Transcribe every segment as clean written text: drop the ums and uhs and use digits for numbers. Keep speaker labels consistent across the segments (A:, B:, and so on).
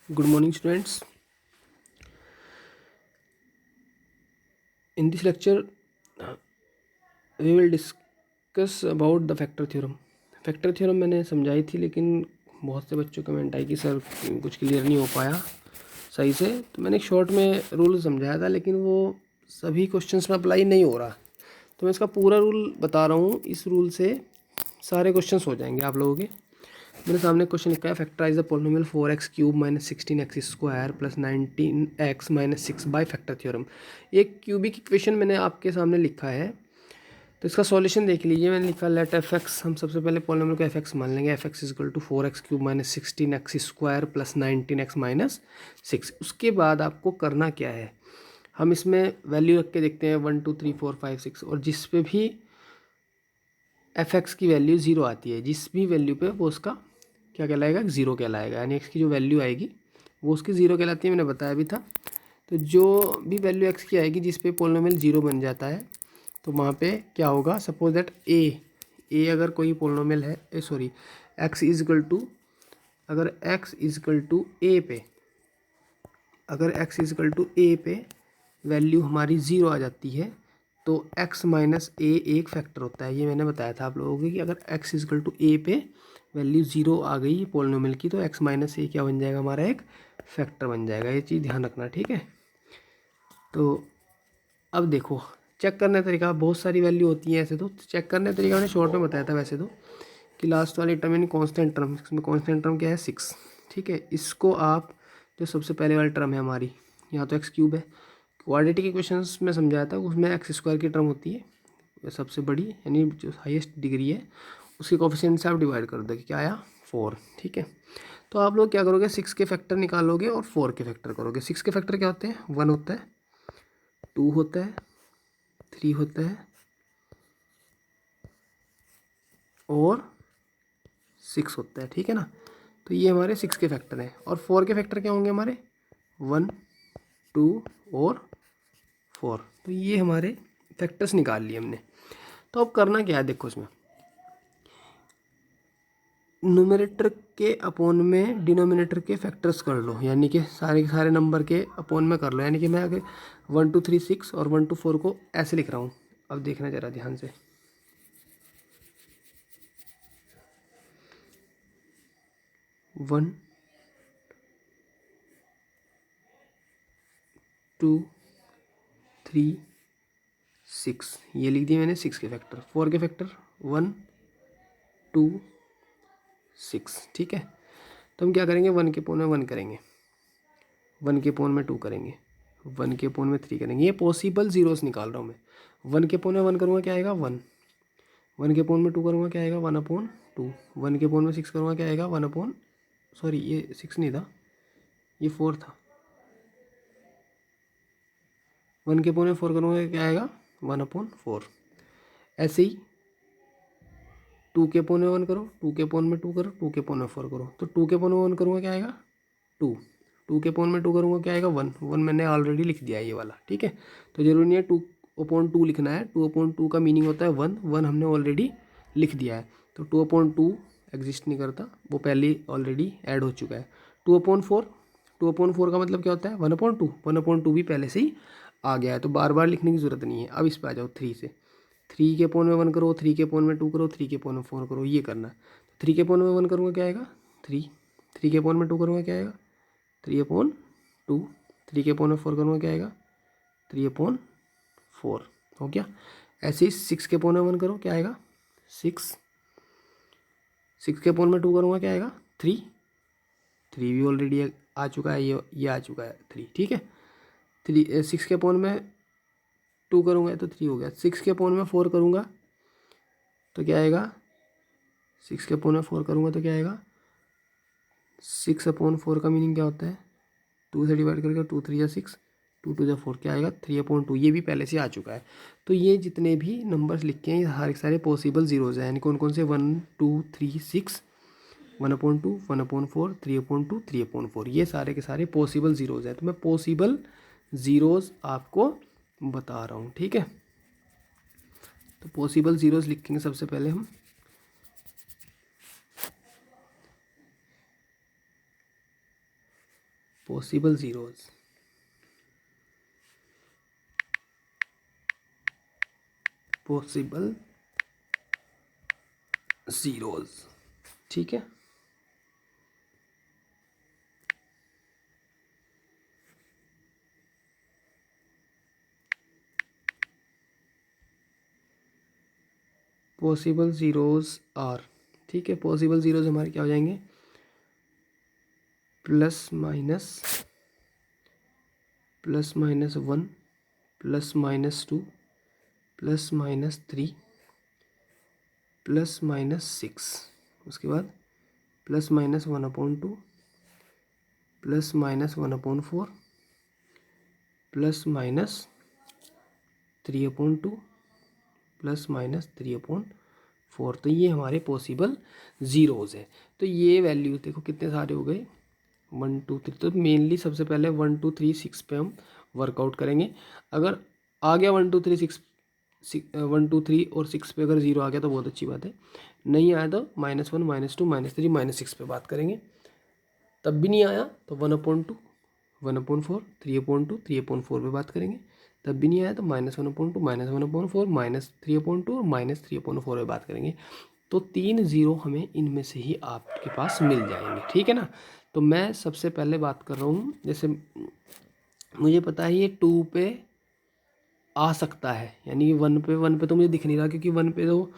A: Good morning, students. In this lecture, we will discuss about the factor theorem. Factor theorem मैंने समझाई थी, लेकिन बहुत से बच्चों कमेंट आई कि सर कुछ क्लियर नहीं हो पाया सही से। तो मैंने एक शॉर्ट में रूल समझाया था, लेकिन वो सभी क्वेश्चंस में अप्लाई नहीं हो रहा। तो मैं इसका पूरा रूल बता रहा हूँ। इस रूल से सारे क्वेश्चंस हो जाएंगे आप लोगों के। मेरे सामने क्वेश्चन लिखा है, factorise the polynomial 4x³ minus 16x² plus 19x minus 6 by factor theorem. एक क्यूबिक इक्वेशन मैंने आपके सामने लिखा है, तो इसका सॉल्यूशन देख लीजिए। मैंने लिखा लेट एफ एक्स, हम सबसे पहले पॉलिनोमियल को एफ एक्स मान लेंगे। F X is equal to 4x³ minus 16x² plus 19x minus 6। उसके बाद आपको करना क्या है, हम इसमें वैल्यू रख के देखते हैं 1 2 3 4 5 6, और जिस पे भी एफ एक्स की वैल्यू ज़ीरो आती है, जिस भी वैल्यू पे, वो उसका क्या कहलाएगा, ज़ीरो कहलाएगा। यानी एक्स की जो वैल्यू आएगी वो उसकी ज़ीरो कहलाती है, मैंने बताया भी था। तो जो भी वैल्यू एक्स की आएगी जिस पे पोलिनोमियल ज़ीरो बन जाता है, तो वहाँ पे क्या होगा, सपोज दैट ए अगर कोई पोलिनोमियल है, एक्स इजकल टू, अगर एक्स इजकल टू ए पे, अगर एक्स इजकल टू ए पे वैल्यू हमारी ज़ीरो आ जाती है, तो x माइनस ए एक फैक्टर होता है। ये मैंने बताया था आप लोगों को कि अगर x इजकल टू ए पे वैल्यू ज़ीरो आ गई पोलिनोमियल की, तो x माइनस ए क्या बन जाएगा, हमारा एक फैक्टर बन जाएगा। ये चीज़ ध्यान रखना, ठीक है। तो अब देखो, चेक करने का तरीका, बहुत सारी वैल्यू होती है ऐसे। तो चेक करने का तरीका मैंने शॉर्ट में बताया था वैसे तो, कि लास्ट वाली टर्म यानी कॉन्स्टेंट टर्म, इसमें कॉन्स्टेंट टर्म क्या है, 6, ठीक है। इसको आप, जो सबसे पहले वाली टर्म है हमारी, यहाँ तो x³ है, क्वाड्रेटिक इक्वेशंस में समझाया था, उसमें x² की टर्म होती है सबसे बड़ी, यानी जो हाईएस्ट डिग्री है, उसके कोफिशिएंट से आप डिवाइड कर दो कि क्या आया, 4, ठीक है। तो आप लोग क्या करोगे, 6 के फैक्टर निकालोगे और 4 के फैक्टर करोगे। 6 के फैक्टर क्या होते हैं, 1 होता है, 2 होता है, 3 होता है और 6 होता है, ठीक है ना। तो ये हमारे 6 के फैक्टर हैं। और 4 के फैक्टर क्या होंगे हमारे, 1 2 और 4। तो ये हमारे फैक्टर्स निकाल लिए हमने। तो अब करना क्या है, देखो इसमें न्यूमरेटर के अपोन में डिनोमिनेटर के फैक्टर्स कर लो, यानी कि सारे के सारे नंबर के अपोन में कर लो। यानी कि मैं अगर 1 2 3 6 और 1 2 4 को ऐसे लिख रहा हूँ। अब देखना ज़रा ध्यान से, 1 2 3 6, ये लिख दिया मैंने 6 के फैक्टर। 4 के फैक्टर 1 2 6, ठीक है। तो हम क्या करेंगे, 1 के अपोन में 1 करेंगे, 1 के अपोन में 2 करेंगे, 1 के अपोन में 3 करेंगे। ये पॉसिबल जीरोस निकाल रहा हूँ मैं। 1 के अपोन में 1 करूँगा क्या आएगा, 1। 1 के अपोन में 2 करूँगा क्या आएगा, 1/2। 1 के अपोन में 6 करूँगा क्या आएगा, ये 6 नहीं था, ये 4 था। 1 के अपोन में 4 करूँगा क्या आएगा, 1/4। ऐसे ही 2 के अपोन में 1 करो, 2 के अपोन में 2 करो, 2 के अपोन में 4 करो। तो 2 के अपोन में 1 करूँगा क्या आएगा, 2। 2 के अपोन में 2 करूँगा क्या आएगा, 1। 1 मैंने ऑलरेडी लिख दिया है ये वाला, ठीक है। तो जरूरी नहीं है 2/2 लिखना है। 2/2 का मीनिंग होता है 1, 1 हमने ऑलरेडी लिख दिया है। तो 2/2 एग्जिस्ट नहीं करता, वो पहले ऑलरेडी ऐड हो चुका है। 2/4, 2/4 का मतलब क्या होता है, 1/2। 1/2 भी पहले से ही आ गया है, तो बार बार लिखने की ज़रूरत नहीं है। अब इस पर आ जाओ 3 से। 3 के अपोन में 1 करो, 3 के अपोन में 2 करो, 3 के अपोन में 4 करो, ये करना है। 3 के अपोन में 1 करूँगा क्या आएगा, 3। 3 के अपोन में 2 करूँगा क्या आएगा, 3/2। 3 के अपोन में 4 करूँगा क्या आएगा, 3/4 हो गया। ऐसे ही 6 के अपोन में 1 करो क्या आएगा, 6। 6 के अपोन में 2 करूँगा क्या आएगा, 3। 3 भी ऑलरेडी आ चुका है, ये आ चुका है 3, ठीक है। 6 के अपोन में 2 करूँगा तो 3 हो गया। 6 के अपोन में 4 करूँगा तो क्या आएगा, 6 के अपोन में 4 करूँगा तो क्या आएगा, 6/4 का मीनिंग क्या होता है, 2 से डिवाइड करके, 2 3 या 6, 2 2 या 4, क्या आएगा, 3/2। ये भी पहले से आ चुका है। तो ये जितने भी नंबर्स लिखे हैं, ये हर सारे पॉसिबल जीरोज़ हैं। यानी कौन कौन से, 1 2 3 6, 1/2, 1/4, 3/2, 3/4, ये सारे के सारे पॉसिबल जीरोज़ हैं। तो मैं पॉसिबल जीरोज़ आपको बता रहा हूँ, ठीक है। तो पॉसिबल जीरोज़ लिखेंगे सबसे पहले हम। पॉसिबल ज़ीरोज़, पॉसिबल ज़ीरोज़, ठीक है। पॉसिबल ज़ीरोज़ आर, ठीक है। पॉसिबल ज़ीरोज़ हमारे क्या हो जाएंगे, प्लस माइनस 1, +-2, +-3, +-6, उसके बाद +-1/2, +-1/4, +-3/2, +-3/4। तो ये हमारे पॉसिबल ज़ीरोज़ है। तो ये वैल्यू देखो कितने सारे हो गए, 1 2 3। तो मेनली सबसे पहले 1 2 3 6 पे हम वर्कआउट करेंगे। अगर आ गया 1 2 3 6, 1 2 3 और 6 पे अगर ज़ीरो आ गया तो बहुत अच्छी बात है, नहीं आया तो -1 -2 -3 -6 पे बात करेंगे। तब भी नहीं आया तो 1/2, 1/4, 3/2, 3/4 पे बात करेंगे। तब भी नहीं आया तो -1/2, -1/4, -3/2 और -3/4 पे बात करेंगे। तो 3 ज़ीरो हमें इनमें से ही आपके पास मिल जाएंगे, ठीक है ना। तो मैं सबसे पहले बात कर रहा हूँ, जैसे मुझे पता है ये 2 पे आ सकता है, यानी 1 पे तो मुझे दिख नहीं रहा, क्योंकि 1 पे तो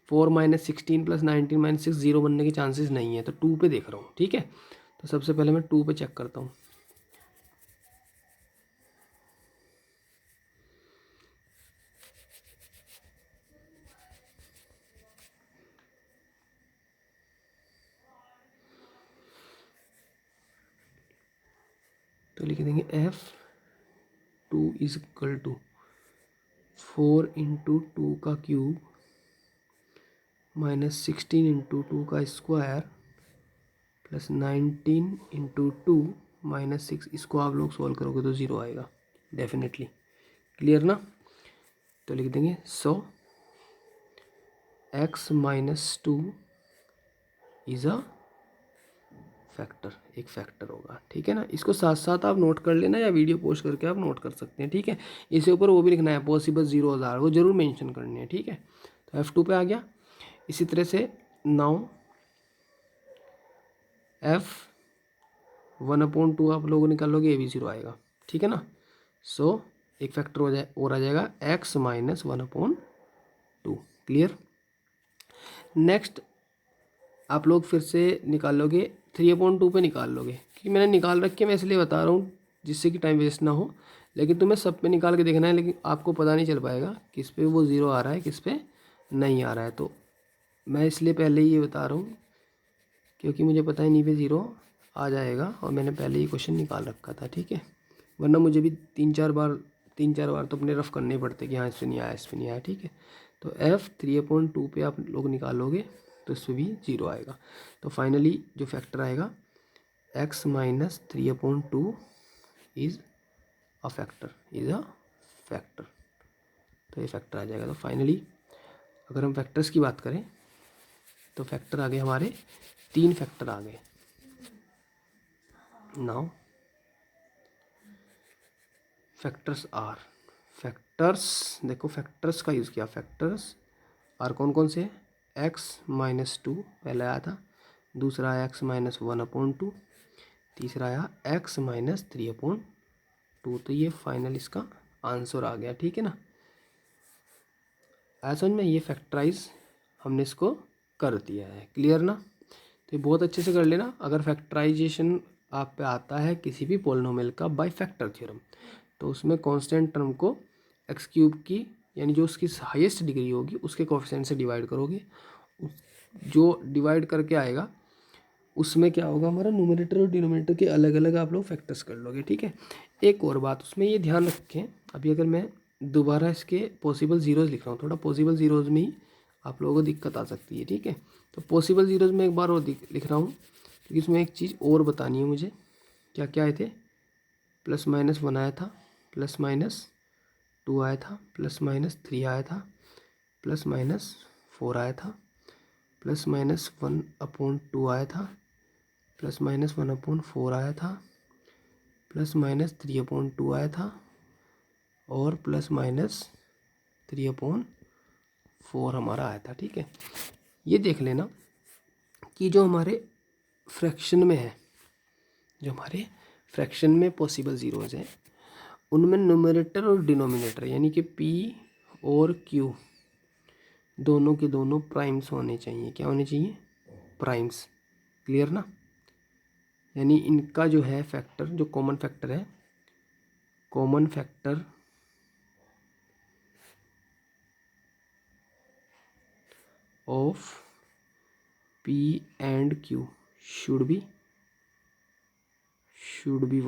A: 4 - 16 + 19 - 6 ज़ीरो बनने के चांसेस नहीं है। तो 2 पे देख रहा हूँ, ठीक है। तो सबसे पहले मैं 2 पे चेक करता हूँ। तो लिख देंगे F2 = 4 × 2 का क्यूब -16 × 2 का स्क्वायर +19 × 2 -6। इसको आप लोग सॉल्व करोगे तो ज़ीरो आएगा डेफिनेटली, क्लियर ना। तो लिख देंगे 100 x - 2 इज़ अ फैक्टर, एक फैक्टर होगा, ठीक है ना। इसको साथ साथ आप नोट कर लेना, या वीडियो पोस्ट करके आप नोट कर सकते हैं, ठीक है। इसके ऊपर वो भी लिखना है, पॉसिबल ज़ीरोज़ आर, वो जरूर मेंशन करनी है, ठीक है। तो F2 पे आ गया। इसी तरह से नाउ F1/2 आप लोगों निकालोगे, ये भी ज़ीरो आएगा, ठीक है ना। सो एक फैक्टर हो जाए और आ जाएगा x - 1/2, क्लियर। नेक्स्ट आप लोग फिर से निकालोगे 3/2 पे निकाल लोगे, क्योंकि मैंने निकाल रखे, मैं इसलिए बता रहा हूँ जिससे कि टाइम वेस्ट ना हो। लेकिन तुम्हें सब पे निकाल के देखना है, लेकिन आपको पता नहीं चल पाएगा किस पे वो ज़ीरो आ रहा है, किस पे नहीं आ रहा है। तो मैं इसलिए पहले ही ये बता रहा हूँ, क्योंकि मुझे पता है नहीं पे ज़ीरो आ जाएगा, और मैंने पहले ही क्वेश्चन निकाल रखा था, ठीक है। वरना मुझे भी 3-4 बार तो अपने रफ करने ही पड़ते कि हाँ इस पर नहीं आया, इस पर नहीं आया, ठीक है। तो F3/2 पे आप लोग निकालोगे तो इस पर भी ज़ीरो आएगा। तो फाइनली जो फैक्टर आएगा x - 3/2 इज़ अ फैक्टर, तो ये फैक्टर आ जाएगा। तो फाइनली अगर हम फैक्टर्स की बात करें तो फैक्टर आ गए हमारे, 3 फैक्टर आ गए। नाउ फैक्टर्स आर, फैक्टर्स देखो, फैक्टर्स का यूज़ किया। फैक्टर्स आर कौन कौन से, x - 2 पहले आया था, दूसरा आया x - 1/2, तीसरा आया x - 3/2। तो ये फाइनल इसका आंसर आ गया, ठीक है ना। ऐसा में ये फैक्टराइज हमने इसको कर दिया है, क्लियर ना। तो ये बहुत अच्छे से कर लेना। अगर फैक्टराइजेशन आप पे आता है किसी भी पोलिनोमियल का बाय फैक्टर थ्योरम, तो उसमें कांस्टेंट टर्म को एक्स क्यूब की, यानी जो उसकी हाईएस्ट डिग्री होगी उसके कोफिशिएंट से डिवाइड करोगे। जो डिवाइड करके आएगा उसमें क्या होगा, हमारा न्यूमरेटर और डिनोमिनेटर के अलग अलग आप लोग फैक्टर्स कर लोगे, ठीक है। एक और बात उसमें ये ध्यान रखें, अभी अगर मैं दोबारा इसके पॉसिबल ज़ीरोज़ लिख रहा हूँ, थोड़ा पॉसिबल ज़ीरोज़ में ही आप लोगों को दिक्कत आ सकती है, ठीक है। तो पॉसिबल ज़ीरोज़ में एक बार और लिख रहा हूँ, क्योंकि इसमें एक चीज़ और बतानी है मुझे। क्या क्या आए थे, +-1 आया था, +-2 आया था, +-3 आया था, +-4 आया था, +-1/2 आया था, +-1/4 आया था, +-3/2 आया था और +-3/4 हमारा आया था। ठीक है, ये देख लेना कि जो हमारे फ्रैक्शन में है, जो हमारे फ्रैक्शन में पॉसिबल ज़ीरोज़ हैं, उनमें न्यूमरेटर और डिनोमिनेटर यानी कि P और Q दोनों के दोनों प्राइम्स होने चाहिए। क्या होने चाहिए? प्राइम्स। क्लियर ना? यानी इनका जो है फैक्टर, जो कॉमन फैक्टर है, common factor of P and Q should be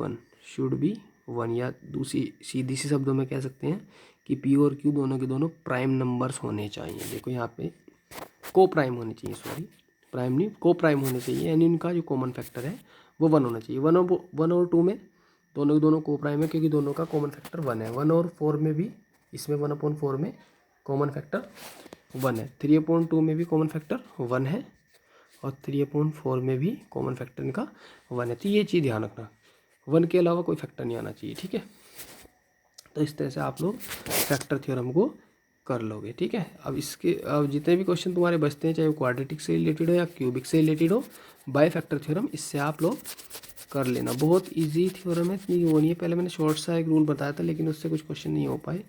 A: one, या दूसरी सीधी सी शब्दों में कह सकते हैं कि P और Q दोनों के दोनों प्राइम नंबर्स होने चाहिए। देखो यहाँ पे को प्राइम होने चाहिए, सॉरी प्राइम नहीं, को प्राइम होने चाहिए, यानी इनका जो कॉमन फैक्टर है वो 1 होना चाहिए। 1 और 2 में दोनों के दोनों को प्राइम है, क्योंकि दोनों का कॉमन फैक्टर 1 है। 1 और 4 में भी, इसमें 1/4 में कॉमन फैक्टर 1 है। 3/2 में भी कॉमन फैक्टर 1 है और 3/4 में भी कॉमन फैक्टर इनका 1 है। तो ये चीज़ ध्यान रखना, 1 के अलावा कोई फैक्टर नहीं आना चाहिए। ठीक है, तो इस तरह से आप लोग फैक्टर थ्योरम को कर लोगे। ठीक है, अब जितने भी क्वेश्चन तुम्हारे बचते हैं, चाहे वो क्वाड्रेटिक से रिलेटेड हो या क्यूबिक से रिलेटेड हो, बाय फैक्टर थ्योरम इससे आप लोग कर लेना। बहुत इजी थ्योरम है, इतनी वो नहीं है। पहले मैंने शॉर्ट सा एक रूल बताया था, लेकिन उससे कुछ क्वेश्चन नहीं हो पाए।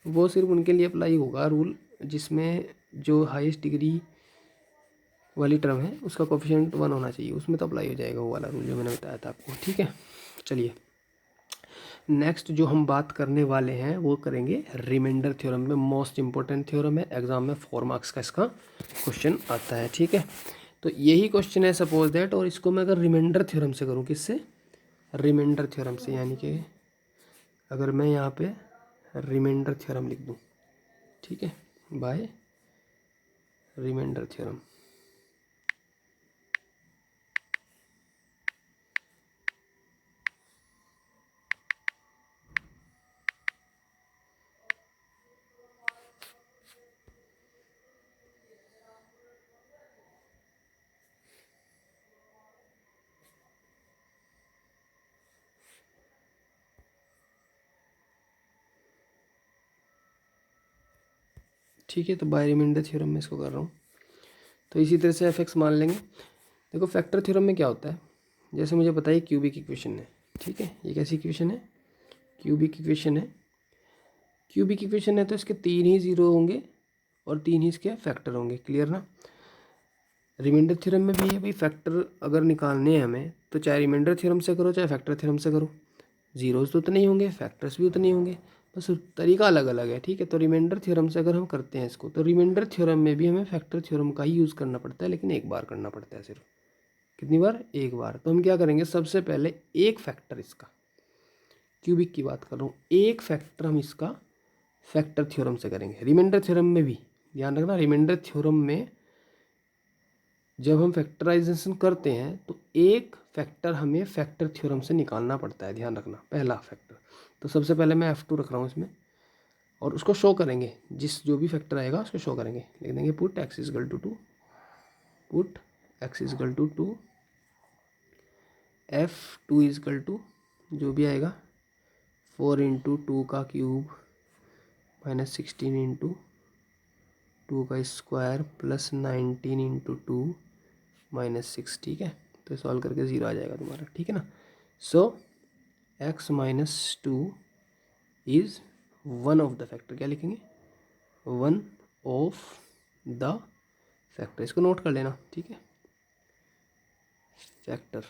A: वो सिर्फ उनके लिए अप्लाई होगा रूल जिसमें जो हाईएस्ट डिग्री वाली टर्म है उसका कोफिशिएंट 1 होना चाहिए, उसमें तो अप्लाई हो जाएगा वो वाला रूल जो मैंने बताया था आपको। ठीक है, चलिए नेक्स्ट जो हम बात करने वाले हैं वो करेंगे रिमाइंडर थ्योरम में। मोस्ट इंपॉर्टेंट थ्योरम है, एग्जाम में 4 मार्क्स का इसका क्वेश्चन आता है। ठीक है, तो यही क्वेश्चन है सपोज दैट, और इसको मैं अगर रिमाइंडर थ्योरम से करूँ, किससे? रिमाइंडर थ्योरम से, यानी कि अगर मैं यहाँ पे रिमाइंडर थ्योरम लिख दूँ, ठीक है, बाय रिमाइंडर थ्योरम, ठीक है, तो बाय रिमाइंडर थ्योरम में इसको कर रहा हूँ। तो इसी तरह से एफ मान लेंगे। देखो फैक्टर थ्योरम में क्या होता है, जैसे मुझे पता है क्यूबिक इक्वेशन है। ठीक है, ये कैसी इक्वेशन है? क्यूबिक इक्वेशन है। क्यूबिक इक्वेशन है तो इसके 3 ही ज़ीरो होंगे और 3 ही इसके फैक्टर होंगे। क्लियर ना? रिमाइंडर थ्योरम में भी है भाई, फैक्टर अगर निकालने हैं हमें तो चाहे रिमाइंडर थ्योरम से करो चाहे फैक्टर थ्योरम से करो, जीरोज तो उतने ही होंगे, फैक्टर्स भी उतने ही होंगे, बस तरीका अलग अलग है। ठीक है, तो रिमाइंडर थ्योरम से अगर हम करते हैं इसको, तो रिमाइंडर थ्योरम में भी हमें फैक्टर थ्योरम का ही यूज़ करना पड़ता है, लेकिन एक बार करना पड़ता है सिर्फ। कितनी बार? एक बार। तो हम क्या करेंगे, सबसे पहले एक फैक्टर, इसका क्यूबिक की बात कर रहा हूँ, एक फैक्टर हम इसका फैक्टर थ्योरम से करेंगे। रिमाइंडर थ्योरम में भी ध्यान रखना, रिमाइंडर थ्योरम में जब हम फैक्टराइजेशन करते हैं तो एक फैक्टर हमें फैक्टर थ्योरम से निकालना पड़ता है, ध्यान रखना, पहला फैक्टर। तो सबसे पहले मैं F2 रख रहा हूँ इसमें, और उसको शो करेंगे, जो भी फैक्टर आएगा उसको शो करेंगे। लिख देंगे put x is equal to 2, put x is equal to 2, F2 is equal to जो भी आएगा 4 इंटू 2 का क्यूब माइनस 16 इंटू 2 का स्क्वायर प्लस 19 इंटू 2 -6। ठीक है, तो सॉल्व करके 0 आ जाएगा तुम्हारा। ठीक है ना? सो x - 2 is one of the factor. क्या लिखेंगे? One of the factor. इसको नोट कर लेना। ठीक है, फैक्टर।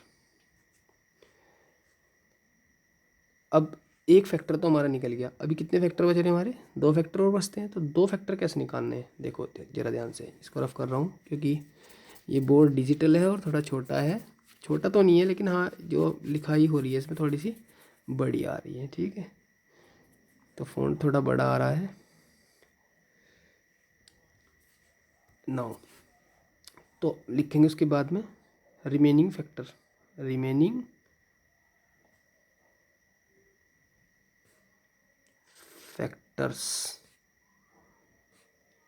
A: अब एक फैक्टर तो हमारा निकल गया, अभी कितने फैक्टर बच रहे हैं हमारे? 2 फैक्टर और बचते हैं। तो 2 फैक्टर कैसे निकालने हैं, देखो जरा ध्यान से। इसको रफ कर रहा हूँ क्योंकि ये बोर्ड डिजिटल है और थोड़ा छोटा है। छोटा तो नहीं है, लेकिन हाँ जो लिखाई हो रही है इसमें थोड़ी सी बड़ी आ रही है। ठीक है, तो फ़ॉन्ट थोड़ा बड़ा आ रहा है। नाउ तो लिखेंगे उसके बाद में remaining factor, remaining factors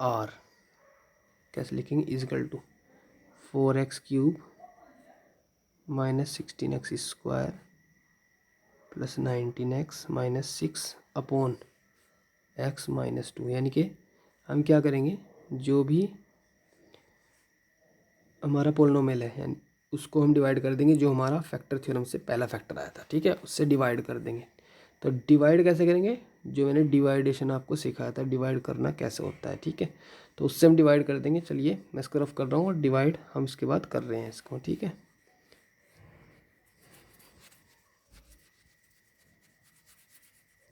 A: are, कैसे लिखेंगे? Is equal to 4x³ minus 16x² plus 19x minus 6 upon x minus 2, यानी कि हम क्या करेंगे, जो भी हमारा पोलिनोमियल है यानी उसको हम डिवाइड कर देंगे जो हमारा फैक्टर थ्योरम से पहला फैक्टर आया था, ठीक है, उससे डिवाइड कर देंगे। तो डिवाइड कैसे करेंगे, जो मैंने डिवाइडेशन आपको सिखाया था, डिवाइड करना कैसे होता है, ठीक है, तो उससे हम डिवाइड कर देंगे। चलिए मैं इसको रफ कर रहा हूँ और डिवाइड हम इसके बाद कर रहे हैं इसको, ठीक है।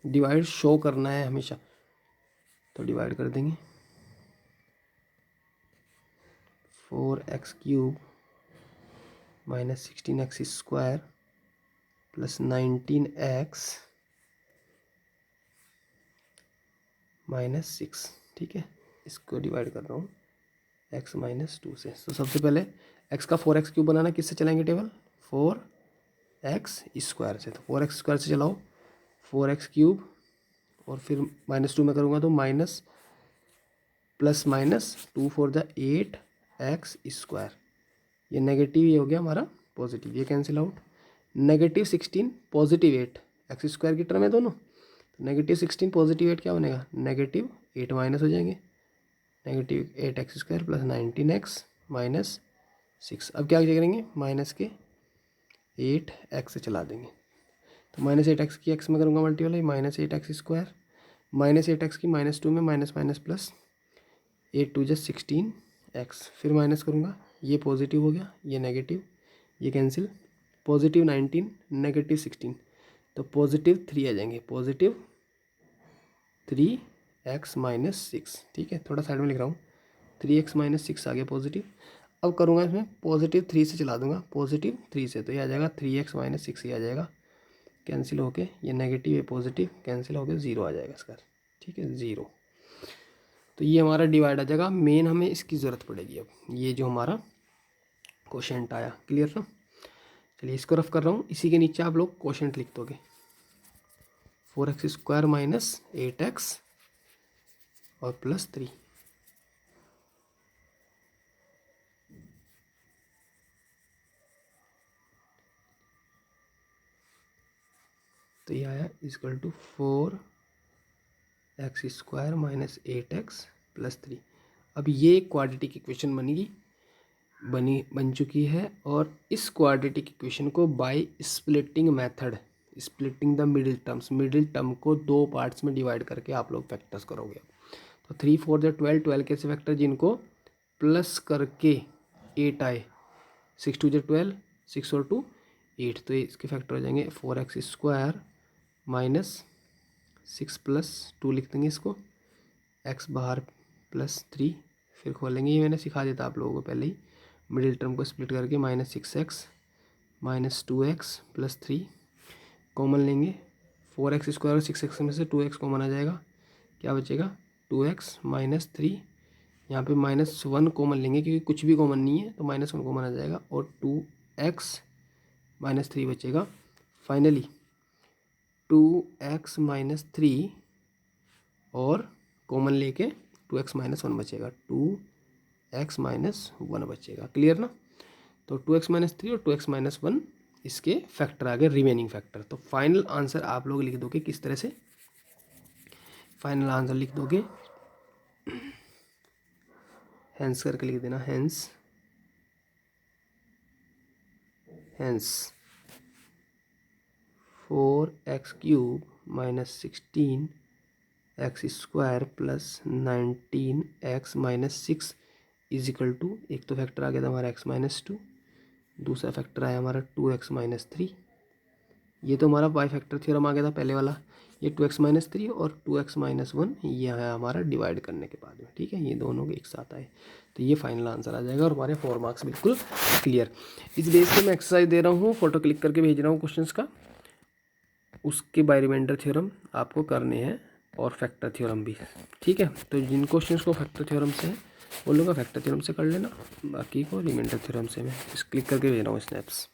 A: डिवाइड शो करना है हमेशा, तो डिवाइड कर देंगे। 4x³ minus 16x² plus 19x minus 6, ठीक है, इसको डिवाइड कर रहा हूँ x माइनस 2 से। तो सबसे पहले x का 4x³ बनाना किससे चलाएंगे टेबल, 4x² से। तो 4x² से चलाओ 4x³ और फिर -2 में करूँगा तो माइनस प्लस माइनस 2 4 × 8x², ये नेगेटिव, ये हो गया हमारा पॉजिटिव, ये कैंसिल आउट। -16 पॉजिटिव 8, x² की टर्म है दोनों, तो -16 पॉजिटिव 8 क्या बनेगा, -8 माइनस हो जाएंगे, -8x² प्लस 19x माइनस 6। अब क्या करेंगे, माइनस के 8x से चला देंगे, तो -8x की x में करूँगा मल्टीप्लाई, -8x², -8x की -2 में माइनस माइनस प्लस 8 2 × 16x, फिर माइनस करूँगा, ये पॉजिटिव हो गया, ये नेगेटिव, ये कैंसिल, पॉजिटिव 19 नेगेटिव 16, तो पॉजिटिव 3 आ जाएंगे, पॉजिटिव 3x माइनस 6, ठीक है, थोड़ा साइड में लिख रहा हूँ, 3x माइनस 6 आ गया पॉजिटिव। अब करूँगा इसमें पॉजिटिव 3 से चला दूंगा, पॉजिटिव 3 से, तो ये आ जाएगा 3x माइनस 6 ही आ जाएगा, कैंसिल होके ये नेगेटिव ये पॉजिटिव कैंसिल होके 0 आ जाएगा इसका, ठीक है, 0। तो ये हमारा डिवाइड आ जाएगा, मेन हमें इसकी ज़रूरत पड़ेगी अब, ये जो हमारा क्वोशेंट आया, क्लियर ना। चलिए इसको रफ कर रहा हूँ, इसी के नीचे आप लोग क्वोशेंट लिख दोगे, 4x² माइनस 8x और प्लस 3, तो ये आया equal to 4x² minus 8x plus 3। अब ये क्वाड्रेटिक इक्वेशन बन चुकी है, और इस क्वाड्रेटिक इक्वेशन को by splitting method, splitting the middle terms, middle term को 2 पार्ट्स में डिवाइड करके आप लोग फैक्टर्स करोगे। तो 3 4 × 12, 12 के ऐसे फैक्टर जिनको प्लस करके 8 आए, 6 2 × 12, 6 और 2 8, तो इसके फैक्टर हो जाएंगे 4x² माइनस 6 प्लस 2 लिख देंगे इसको, x बाहर प्लस 3, फिर खोलेंगे, ये मैंने सिखा दिया था आप लोगों को पहले ही, मिडिल टर्म को स्प्लिट करके -6x minus 2x plus 3 common लेंगे, 4x² और 6x में से 2x कॉमन आ जाएगा, क्या बचेगा 2x माइनस 3, यहाँ पे -1 कॉमन लेंगे क्योंकि कुछ भी कॉमन नहीं है, तो -1 कॉमन आ जाएगा, और 2x माइनस 3 बचेगा। फाइनली 2x माइनस 3 और कॉमन लेके 2x माइनस 1 बचेगा, 2x माइनस 1 बचेगा, क्लियर ना। तो 2x माइनस 3 और 2x माइनस 1 इसके फैक्टर आ गए, रिमेनिंग फैक्टर। तो फाइनल आंसर आप लोग लिख दोगे किस तरह से, फाइनल आंसर लिख दोगे हेंस करके लिख देना, hence 4x³ minus 16x² plus 19x minus 6 is equal to, एक तो फैक्टर आ गया था हमारा x माइनस 2, दूसरा फैक्टर आया हमारा 2x माइनस 3, ये तो हमारा बाई फैक्टर थ्योरम आ गया था पहले वाला, ये 2x माइनस 3 और 2x माइनस 1 ये है हमारा डिवाइड करने के बाद में, ठीक है, ये दोनों एक साथ आए, तो ये फाइनल आंसर आ जाएगा, और हमारे 4 मार्क्स बिल्कुल क्लियर। इस बेस पे मैं एक्सरसाइज दे रहा हूँ, फोटो क्लिक करके भेज रहा हूँ क्वेश्चंस का, उसके बाय रिमाइंडर थ्योरम आपको करने हैं और फैक्टर थ्योरम भी, ठीक है। तो जिन क्वेश्चंस को फैक्टर थ्योरम से है उन लोगों का फैक्टर थ्योरम से कर लेना, बाकी को रिमाइंडर थ्योरम से मैं क्लिक करके भेज रहा हूँ स्नैप्स।